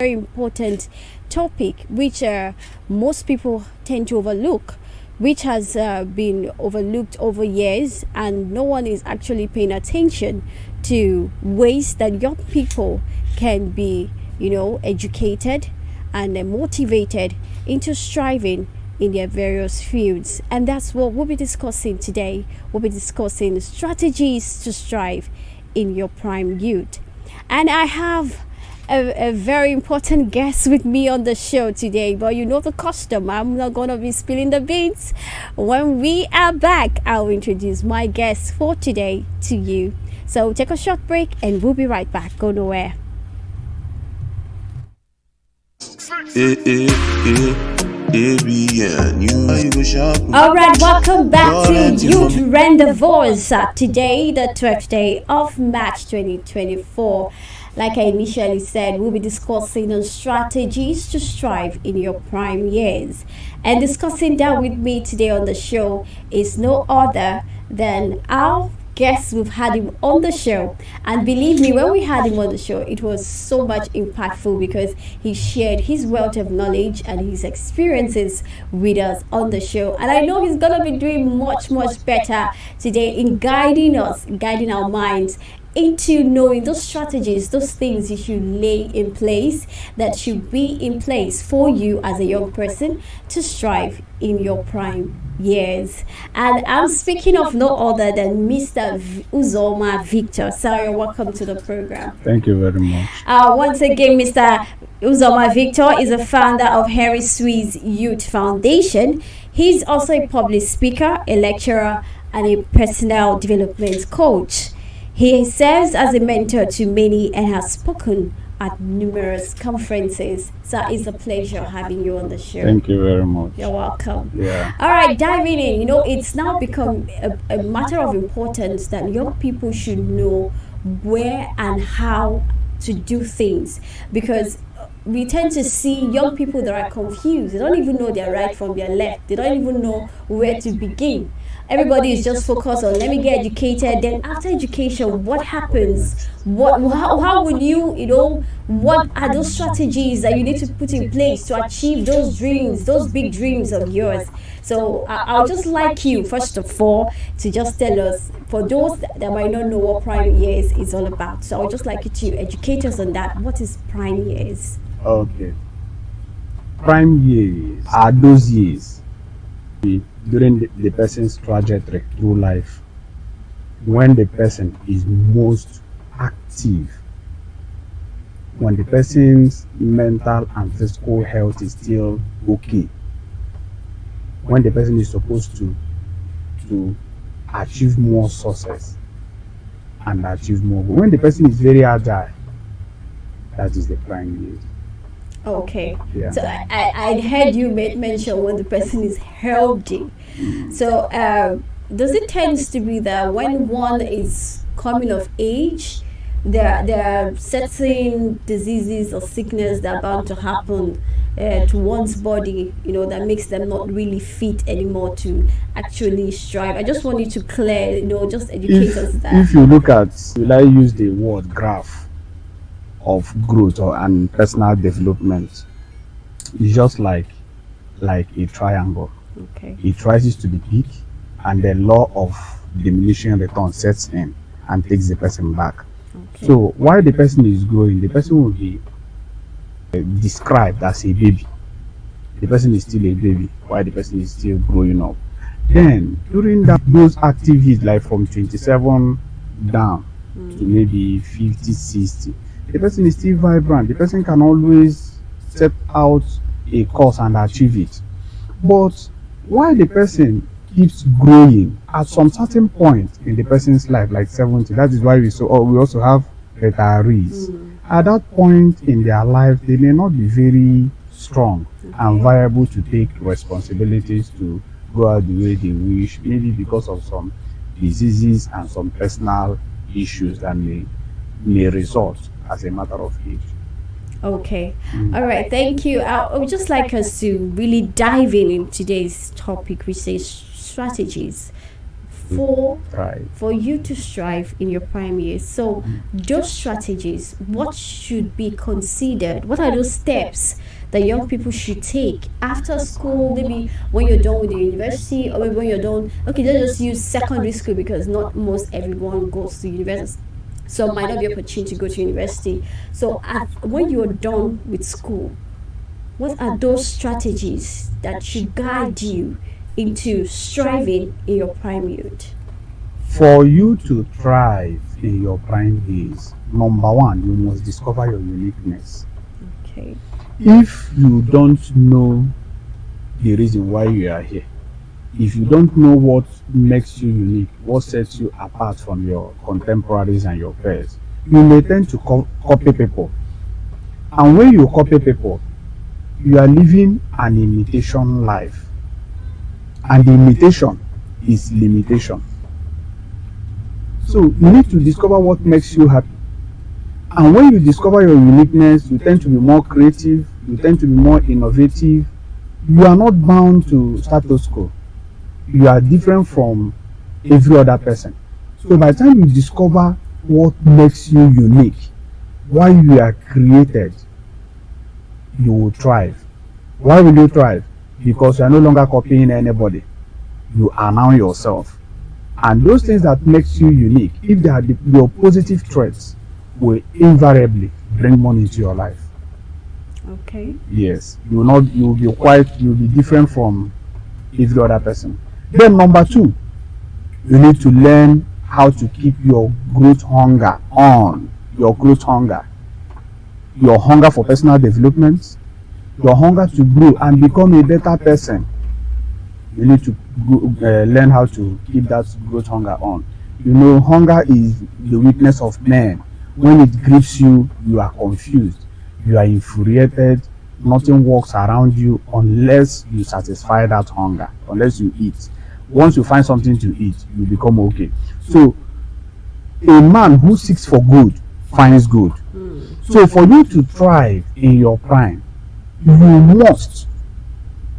very important topic which most people tend to overlook, which has been overlooked over years, and no one is actually paying attention to ways that young people can be, educated and motivated into striving in their various fields. And that's what we'll be discussing today. We'll be discussing strategies to strive in your prime youth. And I have a very important guest with me on the show today, but you know the custom, I'm not gonna be spilling the beans. When we are back, I'll introduce my guest for today to you. So take a short break and we'll be right back. Go nowhere. All right, welcome back to Youth Rendezvous. Today, the 12th day of March 2024. Like I initially said, we'll be discussing on strategies to strive in your prime years. And discussing that with me today on the show is no other than our guest. We've had him on the show, and believe me, when we had him on the show, it was so much impactful because he shared his wealth of knowledge and his experiences with us on the show. And I know he's gonna be doing much better today in guiding us, guiding our minds into knowing those strategies, those things you should lay in place, that should be in place for you as a young person to strive in your prime years. And I'm speaking of no other than Mr. Uzoma Victor. Sir, welcome to the program. Thank you very much. Once again, Mr. Uzoma Victor is a founder of Harry Swiss Youth Foundation. He's also a public speaker, a lecturer, and a personal development coach. He serves as a mentor to many and has spoken at numerous conferences. So it's a pleasure having you on the show. Thank you very much. You're welcome. Yeah. All right, diving in. It's now become a matter of importance that young people should know where and how to do things, because we tend to see young people that are confused. They don't even know their right from their left. They don't even know where to begin. Everybody is just focused on, let me get educated. Then after education, what happens? How would you, what are those strategies that you need to put in place to achieve those dreams, those big dreams of yours? So I'll just like you, first of all, to just tell us, for those that might not know what prime years is all about. So I'll just like you to educate us on that. What is prime years? Okay. Prime years are those years during the person's trajectory through life when the person is most active, when the person's mental and physical health is still okay, when the person is supposed to achieve more success and achieve more. When the person is very agile, that is the prime years. Okay. Yeah. So I heard you mention when the person is healthy. So does it tend to be that when one is coming of age, there are certain diseases or sickness that are bound to happen to one's body, that makes them not really fit anymore to actually strive? I just want you to clear, just educate us that. If you look at, will I use the word graph of growth and personal development, it's just like a triangle. Okay. It rises to the peak, and the law of diminishing return sets in and takes the person back. Okay. So while the person is growing, the person will be described as a baby. The person is still a baby while the person is still growing up. Then during those activities, like from 27 down to maybe 50, 60, the person is still vibrant. The person can always set out a course and achieve it. But while the person keeps growing, at some certain point in the person's life, like 70, that is why we also have retirees. At that point in their life, they may not be very strong and viable to take responsibilities to go out the way they wish, maybe because of some diseases and some personal issues that may result as a matter of age. Okay. All right. Thank you. I would just like us to really dive in today's topic, which says strategies for Right. for you to strive in your prime years. So those strategies, what should be considered? What are those steps that young people should take after school? Maybe when you're done with the university, or maybe when you're done. Okay, let's just use secondary school because not most everyone goes to university. Some might not be opportunity to go to university. So when you're done with school, what are those strategies that should guide you into striving in your prime youth? For you to thrive in your prime years, number one, you must discover your uniqueness. Okay. If you don't know the reason why you are here, if you don't know what makes you unique, what sets you apart from your contemporaries and your peers, you may tend to copy people. And when you copy people, you are living an imitation life. And the imitation is limitation. So you need to discover what makes you happy. And when you discover your uniqueness, you tend to be more creative, you tend to be more innovative. You are not bound to status quo. You are different from every other person. So by the time you discover what makes you unique, why you are created, you will thrive. Why will you thrive? Because you are no longer copying anybody. You are now yourself. And those things that makes you unique, if they are your positive traits, will invariably bring money into your life. Okay. Yes, you will be different from every other person. Then number two, you need to learn how to keep your growth hunger on. Your growth hunger. Your hunger for personal development, your hunger to grow and become a better person. You need to learn how to keep that growth hunger on. You know, hunger is the weakness of man. When it grips you, you are confused, you are infuriated, nothing works around you unless you satisfy that hunger, unless you eat. Once you find something to eat, you become okay. So a man who seeks for good finds good. So for you to thrive in your prime, you must,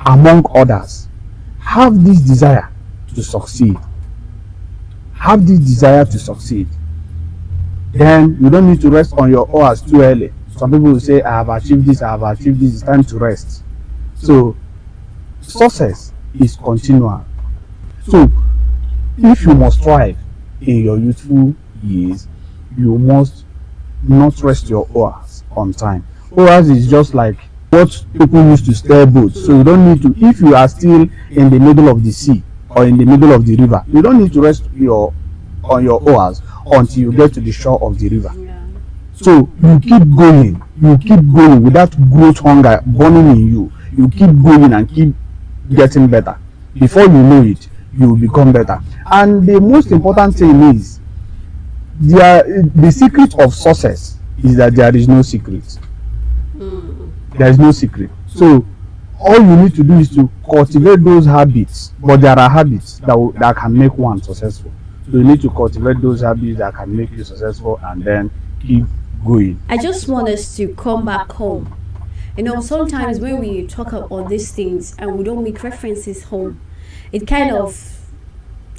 among others, have this desire to succeed. Have this desire to succeed. Then you don't need to rest on your oars too early. Some people will say, I have achieved this, it's time to rest. So success is continual. So if you must thrive in your youthful years, you must not rest your oars on time. Oars is just like what people use to steer boats. So you don't need to, if you are still in the middle of the sea or in the middle of the river, you don't need to rest on your oars until you get to the shore of the river. Yeah. So you keep going with that growth hunger burning in you. You keep going and keep getting better. Before you know it, you will become better. And the most important thing is, the secret of success is that there is no secret. There is no secret. So all you need to do is to cultivate those habits. But there are habits that can make one successful. So you need to cultivate those habits that can make you successful and then keep going. I just want us to come back home. You know, sometimes when we talk about these things and we don't make references home, it kind of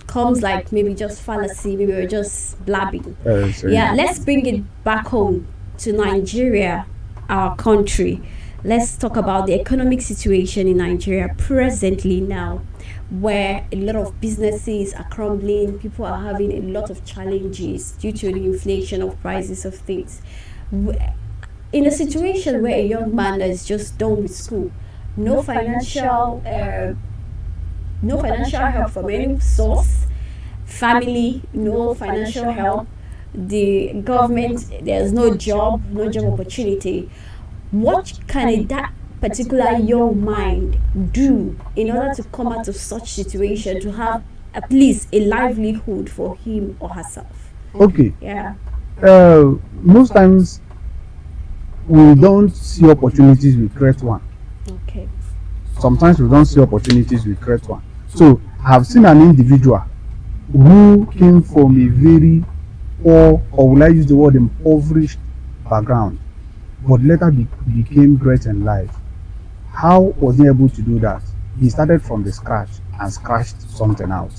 comes like maybe just fallacy, maybe we're just blabbing. Yeah, let's bring it back home to Nigeria, our country. Let's talk about the economic situation in Nigeria presently now, where a lot of businesses are crumbling, people are having a lot of challenges due to the inflation of prices of things. In a situation where a young man is just done with school, no financial help from any source, family, no financial help, the government, there's no job opportunity. What can that particular young mind do in order to come out of such situation, to have at least a livelihood for him or herself? Okay. Yeah. Most times we don't see opportunities, we create one. Okay. Sometimes we don't see opportunities, we create one. So I have seen an individual who came from a very poor, or will I use the word impoverished background, but later became great in life. How was he able to do that? He started from the scratch and scratched something out.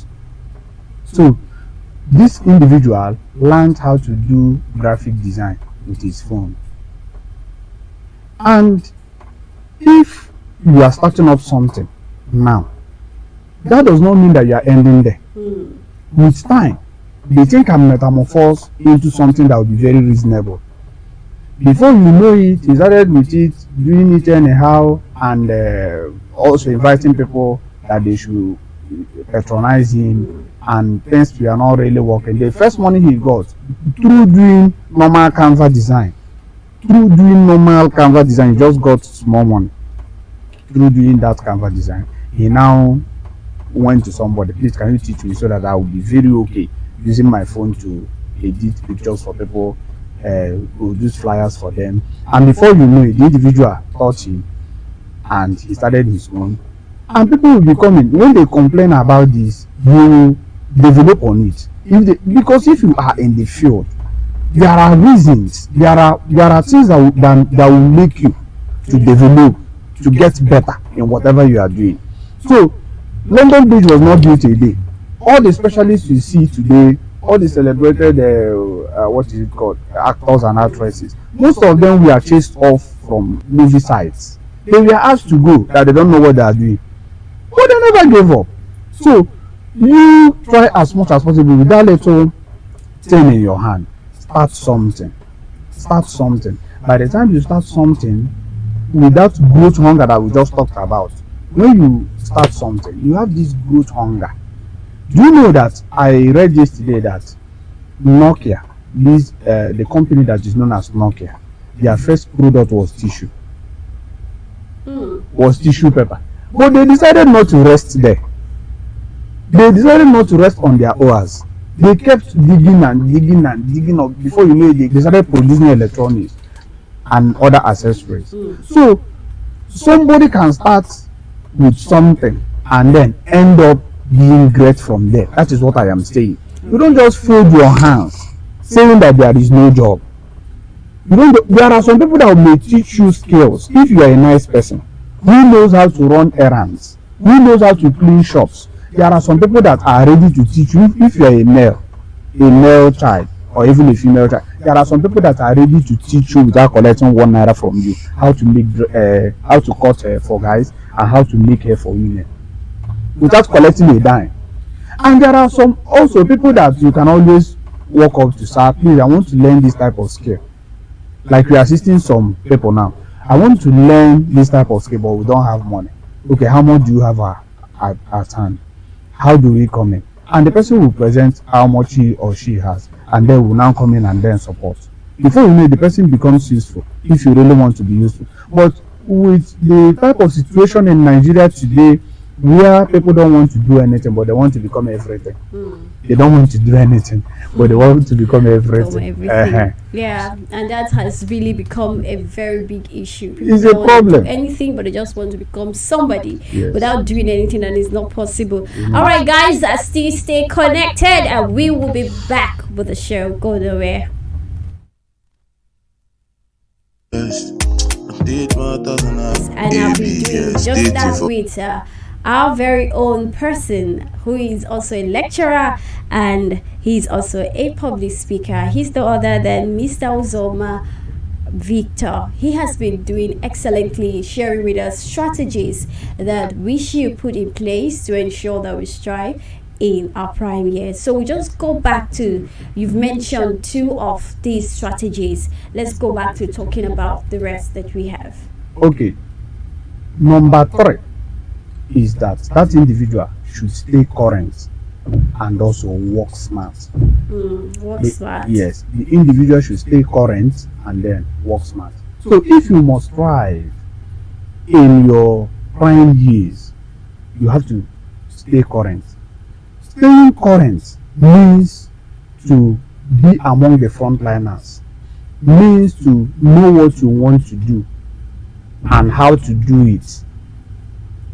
So this individual learned how to do graphic design with his phone. And if you are starting up something now, that does not mean that you are ending there. With time, the thing can metamorphose into something that will be very reasonable. Before you know it, he started with it, doing it anyhow, and also inviting people that they should patronize him, and things were not really working. The first money he got through doing normal Canva design, he just got small money through doing that Canva design. He now went to somebody, please can you teach me so that I will be very okay using my phone to edit pictures for people, produce flyers for them. And before you know it, the individual taught him and he started his own. And people will be coming, when they complain about this, you develop on it. Because if you are in the field, there are reasons, there are things that will make you to develop, to get better in whatever you are doing. So London Bridge was not built a day. All the specialists you see today, all the celebrated actors and actresses, most of them were chased off from movie sites. They were asked to go, that they don't know what they are doing, but they never gave up. So you try as much as possible with that little thing in your hand. Start something. By the time you start something, with that growth hunger that we just talked about, when you start something, you have this growth hunger. Do you know that I read yesterday that Nokia, the company that is known as Nokia, their first product was tissue. Was tissue paper. But they decided not to rest there. They decided not to rest on their oars. They kept digging up. Before you know it, they started producing electronics and other accessories. So somebody can start with something and then end up being great from there. That is what I am saying. You don't just fold your hands saying that there is no job. There are some people that may teach you skills. If you are a nice person who knows how to run errands, who knows how to clean shops, there are some people that are ready to teach you. If you are a male child, or even a female child, there are some people that are ready to teach you without collecting 1 naira from you how to cut for guys and how to make hair for women without collecting a dime. And there are some also people that you can always walk up to, sir, please, I want to learn this type of skill. Like we are assisting some people now. I want to learn this type of skill, but we don't have money. Okay, how much do you have at hand? How do we come in? And the person will present how much he or she has, and then will now come in and then support. Before you know it, the person becomes useful if you really want to be useful. But with the type of situation in Nigeria today, where people don't want to do anything, but they want to become everything. They don't want to do anything, but they want to become everything. Yeah, and that has really become a very big issue. People It's a don't problem. want to do anything, but they just want to become somebody without doing anything, and it's not possible. All right, guys, still stay connected, and we will be back with the show. Go nowhere. And I'll be doing just that with our very own person, who is also a lecturer and he's also a public speaker. He's no other than Mr. Uzoma Victor. He has been doing excellently, sharing with us strategies that we should put in place to ensure that we strive in our prime years. So we just go back to, you've mentioned 2 of these strategies. Let's go back to talking about the rest that we have. Okay. Number 3 is that individual should stay current and also work smart. Work smart. Yes, the individual should stay current and then work smart. So if you must thrive in your prime years, you have to stay current. Staying current means to be among the frontliners, means to know what you want to do and how to do it.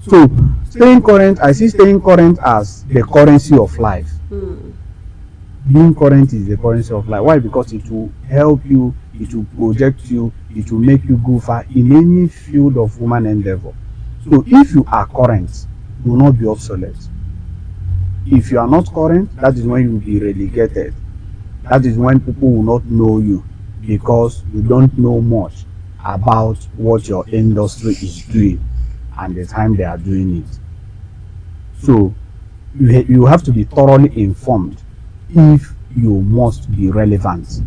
So staying current, I see staying current as the currency of life. Being current is the currency of life. Why? Because it will help you, it will project you, it will make you go far in any field of human endeavor. So if you are current, you will not be obsolete. If you are not current, that is when you will be relegated. That is when people will not know you because you don't know much about what your industry is doing and the time they are doing it. So you have to be thoroughly informed if you must be relevant.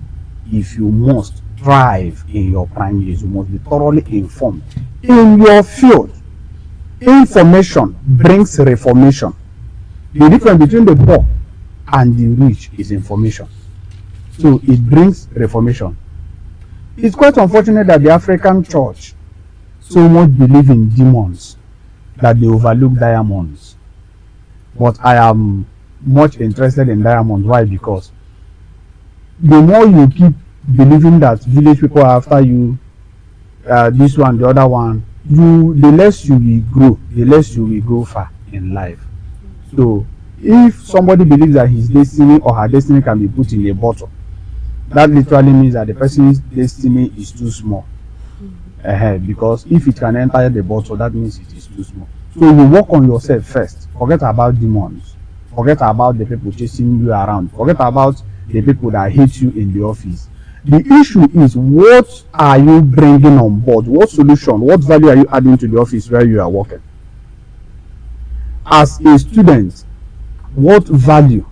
If you must thrive in your prime years, you must be thoroughly informed in your field. Information brings reformation. The difference between the poor and the rich is information. So it brings reformation. It's quite unfortunate that the African church so much believe in demons that they overlook diamonds. But I am much interested in diamonds. Why? Because the more you keep believing that village people are after you, this one, the other one, the less you will grow, the less you will go far in life. So if somebody believes that his destiny or her destiny can be put in a bottle, that literally means that the person's destiny is too small. Because if it can enter the bottle, that means it is too small. So you work on yourself first. Forget about demons. Forget about the people chasing you around. Forget about the people that hate you in the office. The issue is, what are you bringing on board? What solution, what value are you adding to the office where you are working? As a student, what value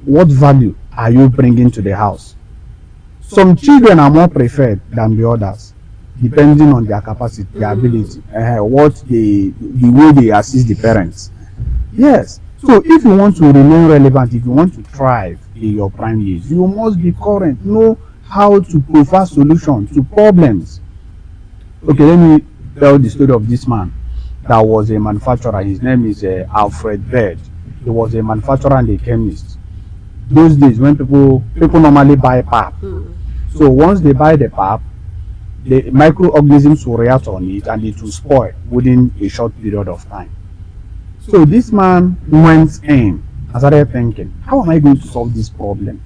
are you bringing to the house? Some children are more preferred than the others, depending on their capacity, their ability, the way they assist the parents. Yes. So if you want to remain relevant, if you want to thrive in your prime years, you must be current. Know how to provide solutions to problems. Okay, let me tell the story of this man that was a manufacturer. His name is Alfred Bird. He was a manufacturer and a chemist. Those days when people normally buy pap. So once they buy the pap, the microorganisms will react on it and it will spoil within a short period of time. So this man went in and started thinking, how am I going to solve this problem?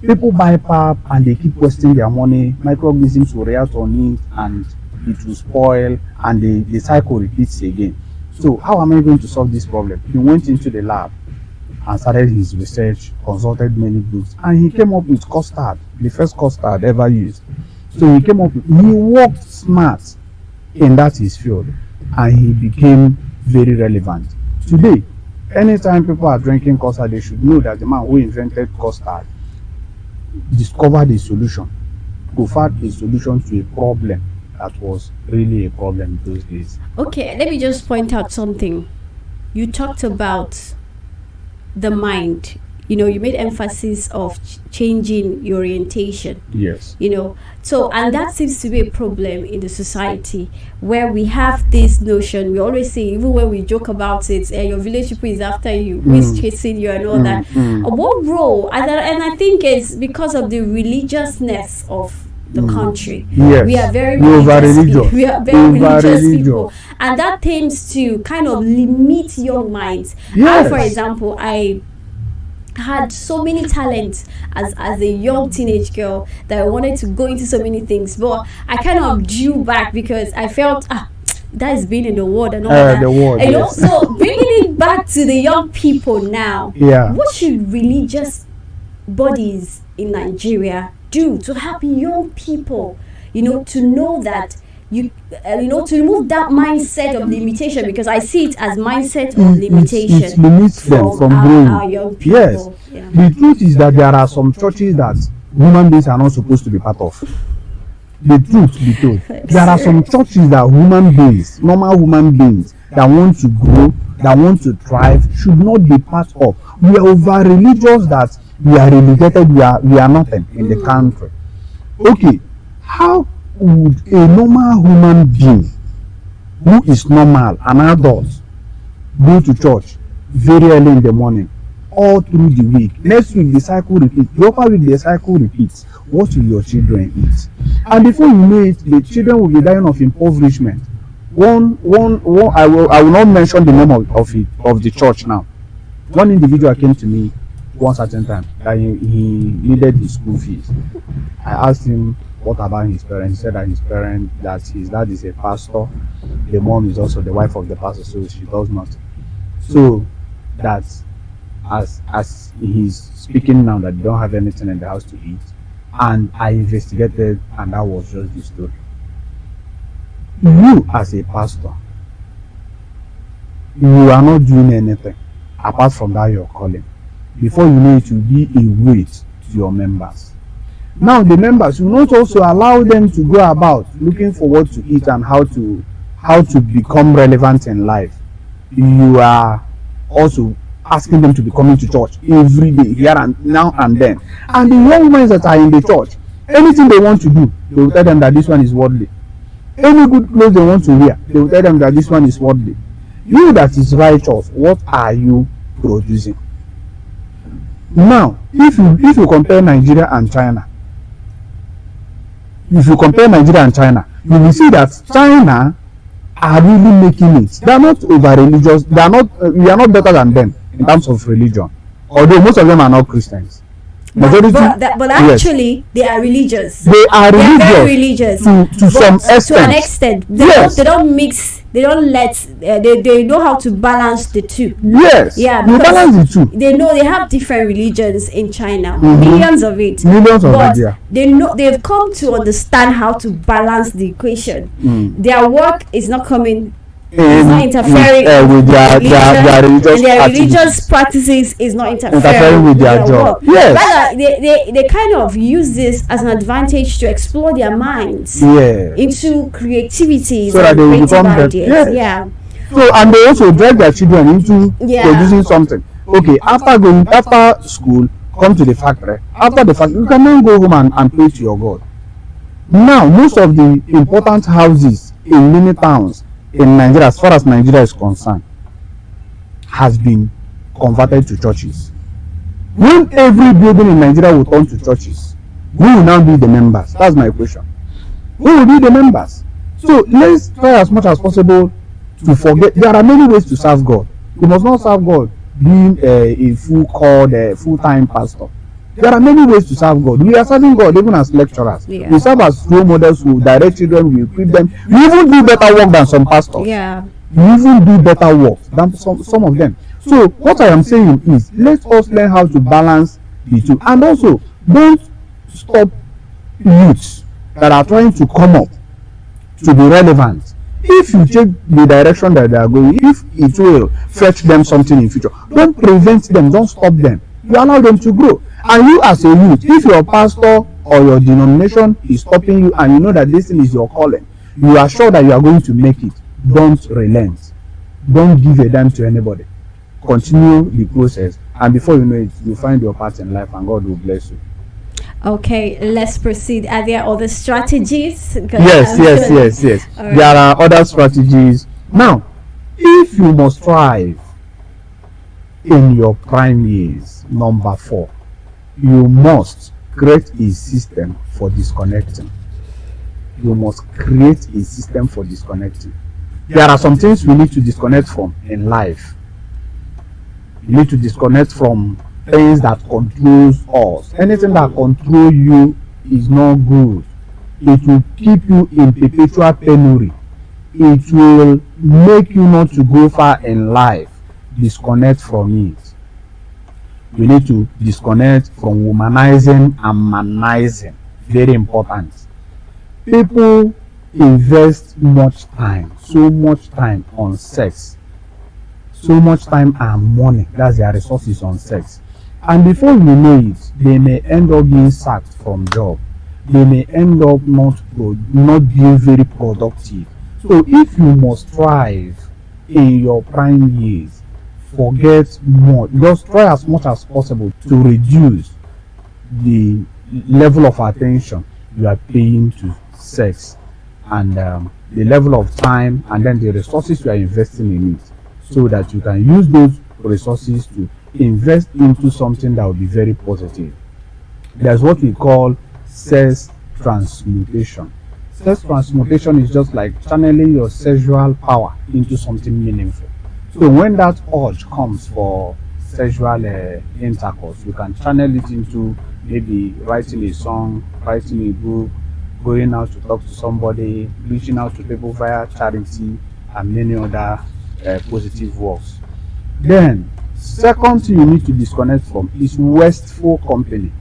People buy pap and they keep wasting their money, microorganisms will react on it and it will spoil, and the cycle repeats again. So how am I going to solve this problem? He went into the lab and started his research, consulted many books, and he came up with custard, the first custard ever used. So he worked smart in that his field, and he became very relevant. Today, anytime people are drinking custard, they should know that the man who invented custard discovered a solution, offered a solution to a problem that was really a problem those days. Okay, let me just point out something. You talked about the mind. You made emphasis of changing your orientation. Yes. So, and that seems to be a problem in the society where we have this notion. We always say, even when we joke about it, your village people is after you, who is chasing you and all that. What role? And I think it's because of the religiousness of the country. Yes. We are very religious. We are very religious people, and that tends to kind of limit young minds. Yes. For example, I had so many talents as a young teenage girl that I wanted to go into so many things, but I kind of drew back because I felt that is being in the world and all that. The world, yes. So bringing it back to the young people now, what should religious bodies in Nigeria do to help young people, to know that to remove that mindset of limitation, because I see it as mindset of limitation. It limits them from growing. Our young people. Yes. Yeah. The truth is that there are some churches that human beings are not supposed to be part of. The truth be told, there are some churches that normal human beings that want to grow, that want to thrive, should not be part of. We are over religious that we are relegated, we are nothing in the country. Okay, how would a normal human being who is normal, an adult, go to church very early in the morning all through the week? Next week the cycle repeats, the upper week the cycle repeats. What will your children eat? And before you know it, the children will be dying of impoverishment. One I will not mention the name of the church now. One individual came to me one certain time that he needed his school fees. I asked him what about his parents. He said that his dad is a pastor, the mom is also the wife of the pastor, so she does not. So that as he's speaking now that they don't have anything in the house to eat, and I investigated, and that was just the story. You as a pastor, you are not doing anything apart from that your calling. Before you know it, will be a weight to your members. Now the members will not also allow them to go about looking for what to eat and how to become relevant in life. You are also asking them to be coming to church every day, here and now and then. And the young ones that are in the church, anything they want to do, they will tell them that this one is worldly. Any good clothes they want to wear, they will tell them that this one is worldly. You that is righteous, what are you producing? Now, if you compare Nigeria and China, you will see that China are really making it. They are not over religious. We are not better than them in terms of religion. Although most of them are not Christians. But actually, they are religious. They are very religious to some extent. To an extent, they don't mix. They don't let. They know how to balance the two. Yes. Yeah. You balance the two. They know they have different religions in China. Mm-hmm. Millions of it. Yeah. They know they've come to understand how to balance the equation. Their work is not coming. It's not interfering with their religious and their religious practices is not interfering with their job. Work. Yes. They kind of use this as an advantage to explore their minds into creativity, so that they will become ideas. Yes. Yeah. So and they also drag their children into producing something. Okay, after school, come to the factory. After the factory, you can now go home and pray to your God. Now, most of the important houses in many towns in Nigeria, as far as Nigeria is concerned, has been converted to churches. When every building in Nigeria will turn to churches, who will now be the members? That's my question. Who will be the members? So let's try as much as possible to forget. There are many ways to serve God. You must not serve God being a full-time pastor. There are many ways to serve God. We are serving God even as lecturers. Yeah. We serve as role models who direct children, we equip them. We even do better work than some pastors. Yeah. We even do better work than some of them. So what I am saying is, let us learn how to balance the two. And also, don't stop youths that are trying to come up to be relevant. If you take the direction that they are going, if it will fetch them something in future, don't prevent them, don't stop them. You allow them to grow. And you as a youth, if your pastor or your denomination is stopping you and you know that this thing is your calling, you are sure that you are going to make it, don't relent. Don't give a damn to anybody. Continue the process, and before you know it, you find your path in life and God will bless you. Okay, let's proceed. Are there other strategies? Yes. Right. There are other strategies. Now, if you must thrive in your prime years, number 4, you must create a system for disconnecting. You must create a system for disconnecting. There are some things we need to disconnect from in life. You need to disconnect from things that controls us. Anything that controls you is not good. It will keep you in perpetual penury. It will make you not to go far in life. Disconnect from it. We need to disconnect from womanizing and manizing. Very important. People invest so much time on sex, so much time and money, that's their resources, on sex, and before you know it, they may end up being sacked from job. They may end up not being very productive. So if you must thrive in your prime years, forget more. Just try as much as possible to reduce the level of attention you are paying to sex, and the level of time and then the resources you are investing in it, so that you can use those resources to invest into something that will be very positive. There's what we call sex transmutation. Sex transmutation is just like channeling your sexual power into something meaningful. So when that urge comes for sexual intercourse, you can channel it into maybe writing a song, writing a book, going out to talk to somebody, reaching out to people via charity, and many other positive works. Then Second thing you need to disconnect from is wasteful company.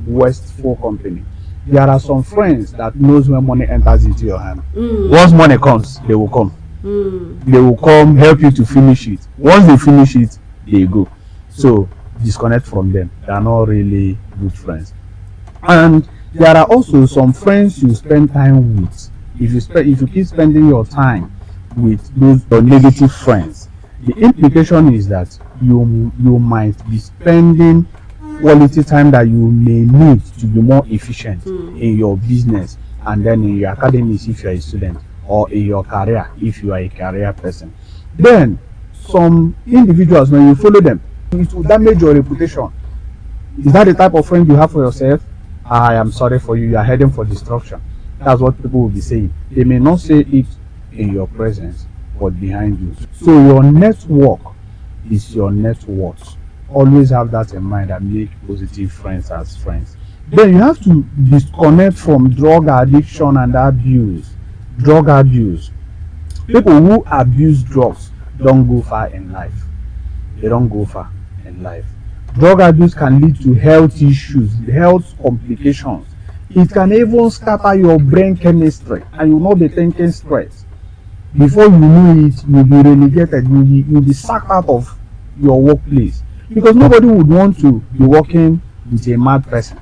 Wasteful company. There are some friends that knows when money enters into your hand. Once money comes, they will come. They will come help you to finish it. Once they finish it, they go. So disconnect from them. They are not really good friends. And there are also some friends you spend time with. If you keep spending your time with those your negative friends, the implication is that you might be spending quality time that you may need to be more efficient in your business and then in your academics if you are a student, or in your career if you are a career person. Then some individuals, when you follow them, it will damage your reputation. Is that the type of friend you have for yourself? I am sorry for you, you are heading for destruction. That's what people will be saying. They may not say it in your presence, but behind you. So your network is your net worth. Always have that in mind and make positive friends as friends. Then you have to disconnect from drug addiction and abuse. Drug abuse. People who abuse drugs don't go far in life. They don't go far in life. Drug abuse can lead to health issues, health complications. It can even scatter your brain chemistry and you will not be thinking straight. Before you know it, you'll be relegated, you'll be sacked out of your workplace. Because nobody would want to be working with a mad person.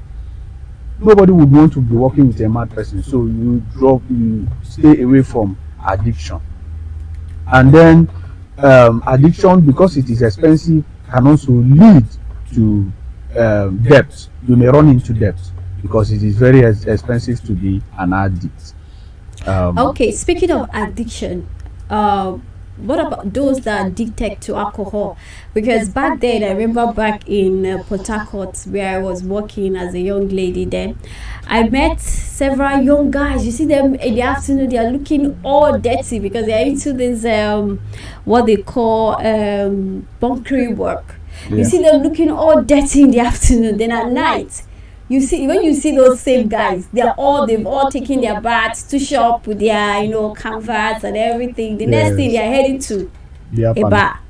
Nobody would want to be working with a mad person. So you stay away from addiction. And then addiction, because it is expensive, can also lead to debt. You may run into debt because it is very expensive to be an addict. Okay, speaking of addiction, what about those that are addicted to alcohol? Because back then, I remember back in Port Harcourt, where I was working as a young lady then, I met several young guys. You see them in the afternoon, they are looking all dirty because they are into this, what they call bunkering work. Yeah. You see them looking all dirty in the afternoon. Then at night, you see, when you see those same guys, they've all taken their baths to shop with their canvas and everything. The next thing they're heading to a bar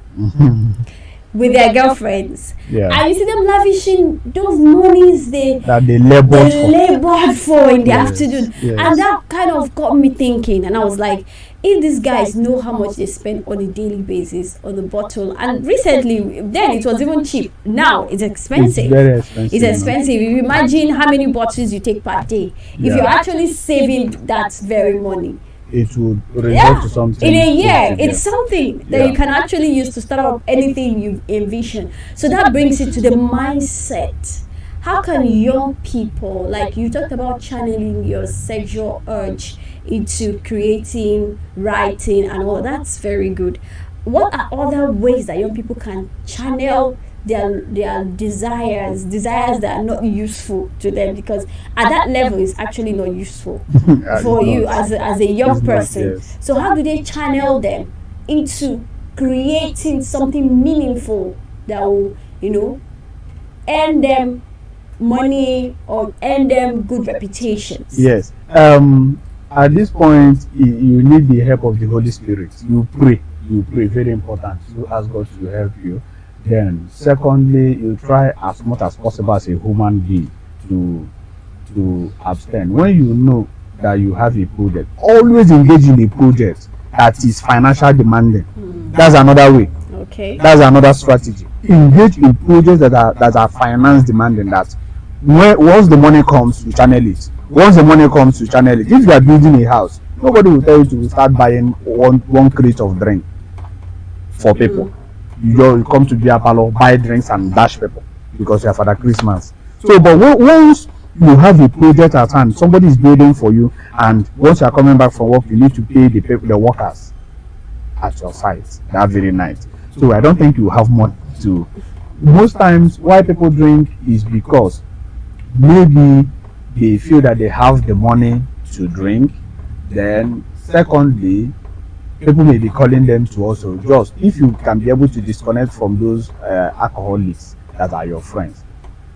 with their girlfriends. And you see them lavishing those monies that they labored for in the afternoon. And that kind of got me thinking, and I was like, if these guys know how much they spend on a daily basis on the bottle, and recently then it was even cheap, now it's expensive. It's very expensive. It's expensive. If you imagine how many bottles you take per day, if you're actually saving that very money, it would result to something in a year. It's something that you can actually use to start up anything you envision. So that brings it to the mindset. How can young people, like you talked about channeling your sexual urge into creating, writing and all, that's very good. What are other ways that young people can channel their desires that are not useful to them? Because at that level it's actually not useful for you as a young person. So how do they channel them into creating something meaningful that will earn them money or earn them good reputations? Yes. At this point, you need the help of the Holy Spirit. You pray, very important. You ask God to help you. Then, secondly, you try as much as possible as a human being to abstain. When you know that you have a project, always engage in a project that is financially demanding. That's another way. Okay. That's another strategy. Engage in projects that are finance demanding. That once the money comes, you channel it. Once the money comes, you channel it. If you are building a house, nobody will tell you to start buying one crate of drink for people. You come to beer parlor, buy drinks and dash people because you are Father Christmas. So, but once you have a project at hand, somebody is building for you, and once you are coming back from work, you need to pay the workers at your site that very night. So I don't think you have money to. Most times, why people drink is because maybe they feel that they have the money to drink. Then, secondly, people may be calling them to also just, if you can be able to disconnect from those alcoholics that are your friends.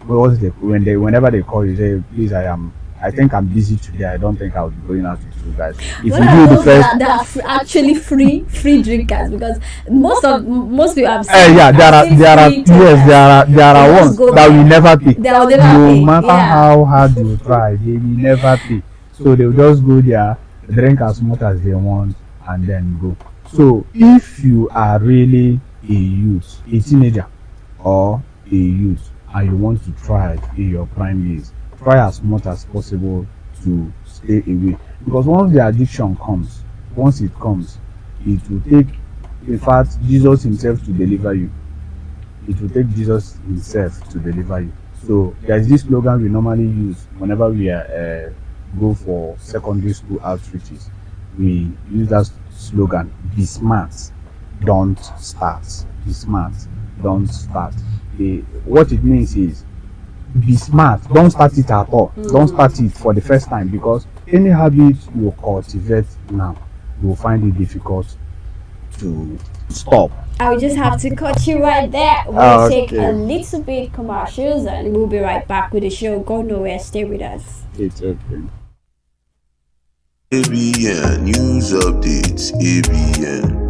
Whenever they call you, say, please, I I think I'm busy today. I don't think I'll be going out with you guys. If What you are do the those first, that are actually free drinkers? Because most people have yeah, there are there are They just ones go that there. will never pay. They will never No pay. matter Yeah. how hard you try, they will never pay. So they'll just go there, drink as much as they want, and then go. So if you are really a youth, a teenager, or a youth, and you want to try in your prime years, try as much as possible to stay away. Because once the addiction comes, once it comes, it will take, in fact, Jesus himself to deliver you. It will take Jesus himself to deliver you. So there's this slogan we normally use whenever we go for secondary school outreaches. We use that slogan: "Be smart, don't start." Be smart, don't start. What it means is, be smart, don't start it at all. Don't start it for the first time, because any habit you cultivate now, you will find it difficult to stop. I will just have to cut you right there. We'll take a little bit commercials and we'll be right back with the show. Go nowhere, stay with us. It's okay. ABN News Updates. ABN.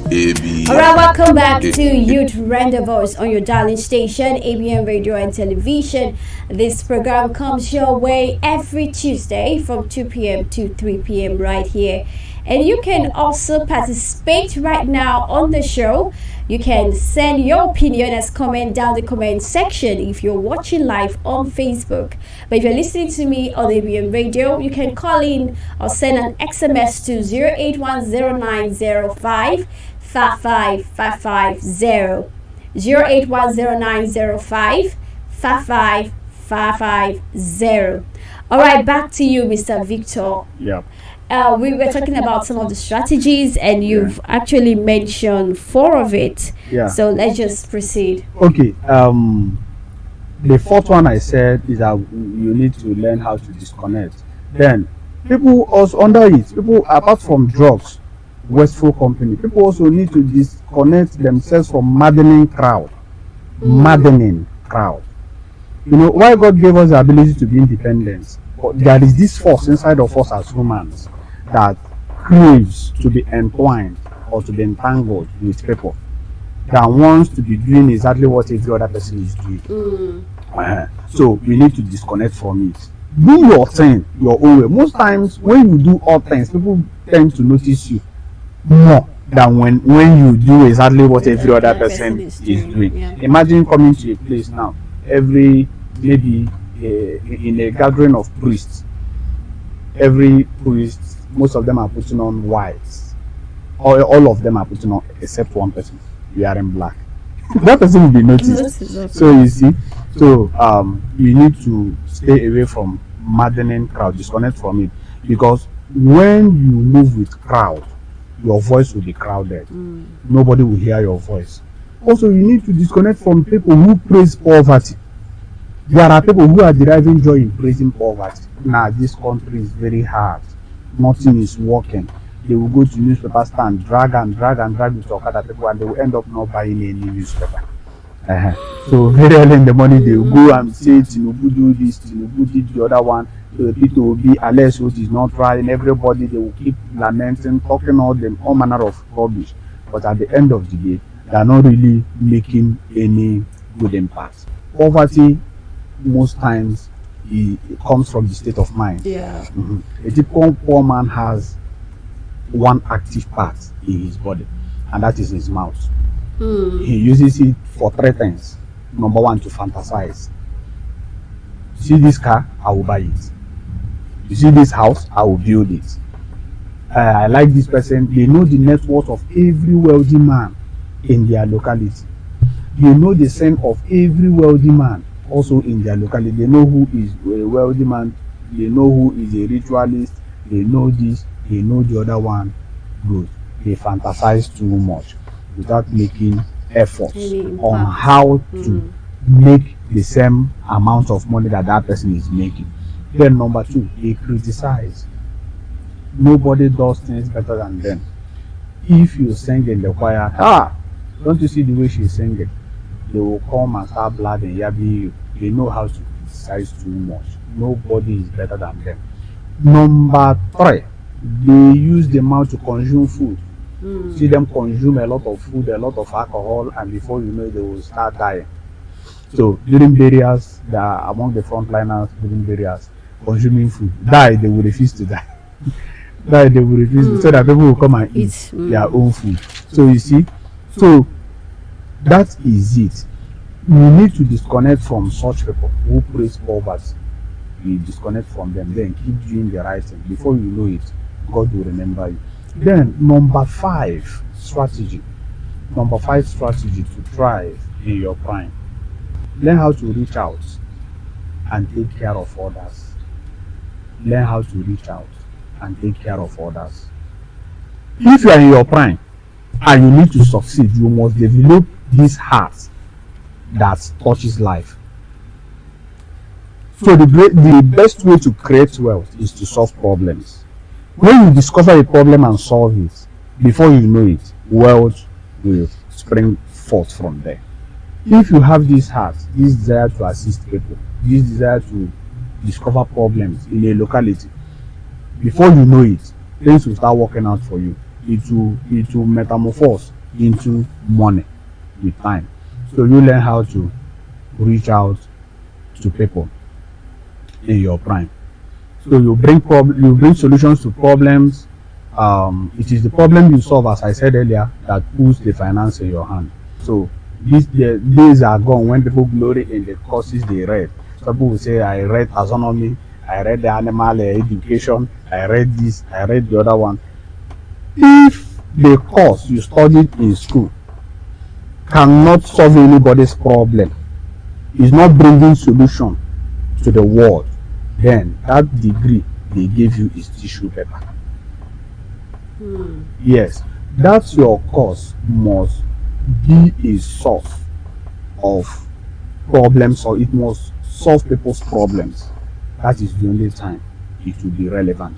ABN. Alright, welcome back to Youth Rendezvous on your darling station, ABN Radio and Television. This program comes your way every Tuesday from 2 p.m. to 3 p.m. right here. And you can also participate right now on the show. You can send your opinion as comment down the comment section if you're watching live on Facebook. But if you're listening to me on ABN Radio, you can call in or send an SMS to 0810905 55550. 0810905 55550. All right, back to you, Mr. Victor. Yeah. We were talking about some of the strategies, and you've actually mentioned 4 of it. Yeah. So let's just proceed. Okay. The fourth one I said is that you need to learn how to disconnect. Then people also under it. People, apart from drugs, wasteful company, people also need to disconnect themselves from maddening crowd. Maddening crowd. You know why God gave us the ability to be independent? But there is this force inside of us as humans that craves to be entwined or to be entangled with people, that wants to be doing exactly what every other person is doing. So we need to disconnect from it. Do your thing your own way. Most times when you do all things, people tend to notice you more than when you do exactly what every other person is doing. Yeah. Imagine coming to a place now, maybe in a gathering of priests, every priest, most of them are putting on whites. All of them are putting on, except one person wearing black. That person will be noticed. So you see, so you need to stay away from maddening crowd, disconnect from it, because when you move with crowd, your voice will be crowded. Nobody will hear your voice. Also, you need to disconnect from people who praise poverty. There are people who are deriving joy in praising poverty. Now, this country is very hard. Nothing is working. They will go to newspaper stand, drag with other people, and they will end up not buying any newspaper. So very early in the morning, they will go and say, Tinubu do this, Tinubu did the other one. So people will be, unless it is not right, and everybody, they will keep lamenting, talking all manner of rubbish. But at the end of the day, they are not really making any good impact. Poverty, most times, it comes from the state of mind. Yeah. A typical poor man has one active part in his body, and that is his mouth. He uses it for 3 things. Number 1, to fantasize. See this car, I will buy it. You see this house, I will build it. I like this person. They know the net worth of every wealthy man in their locality. They know the scent of every wealthy man also in their locality. They know who is a wealthy man. They know who is a ritualist. They know this. They know the other one. Good. They fantasize too much without making efforts on how to make the same amount of money that that person is making. Then number 2, they criticize. Nobody does things better than them. If you sing in the choir, don't you see the way she's singing? They will come and start blabbing, yabbing you. They know how to exercise too much. Nobody is better than them. Number 3, they use the mouth to consume food. See them consume a lot of food, a lot of alcohol, and before you know it, they will start dying. So during burials, they are among the frontliners during burials, consuming food. Die, they will refuse to die. Die, they will refuse so that people will come and eat their own food. So you see, so that is it. You need to disconnect from such people who praise poverty. You disconnect from them, then keep doing the right thing. Before you know it, God will remember you. Then number 5 strategy. Number 5 strategy to thrive in your prime. Learn how to reach out and take care of others. Learn how to reach out and take care of others. If you are in your prime and you need to succeed, you must develop this heart that touches life. So the best way to create wealth is to solve problems. When you discover a problem and solve it, before you know it, wealth will spring forth from there. If you have this heart, this desire to assist people, this desire to discover problems in a locality, before you know it, things will start working out for you. It will metamorphose into money with time. So you learn how to reach out to people in your prime. So you bring solutions to problems. It is the problem you solve, as I said earlier, that puts the finance in your hand. So the days are gone when people glory in the courses they read. Some people will say, I read taxonomy, I read the animal education, I read this, I read the other one. If the course you studied in school cannot solve anybody's problem, is not bringing solution to the world, then that degree they gave you is tissue paper. Yes, that's your course must be a source of problems, or it must solve people's problems. That is the only time it will be relevant.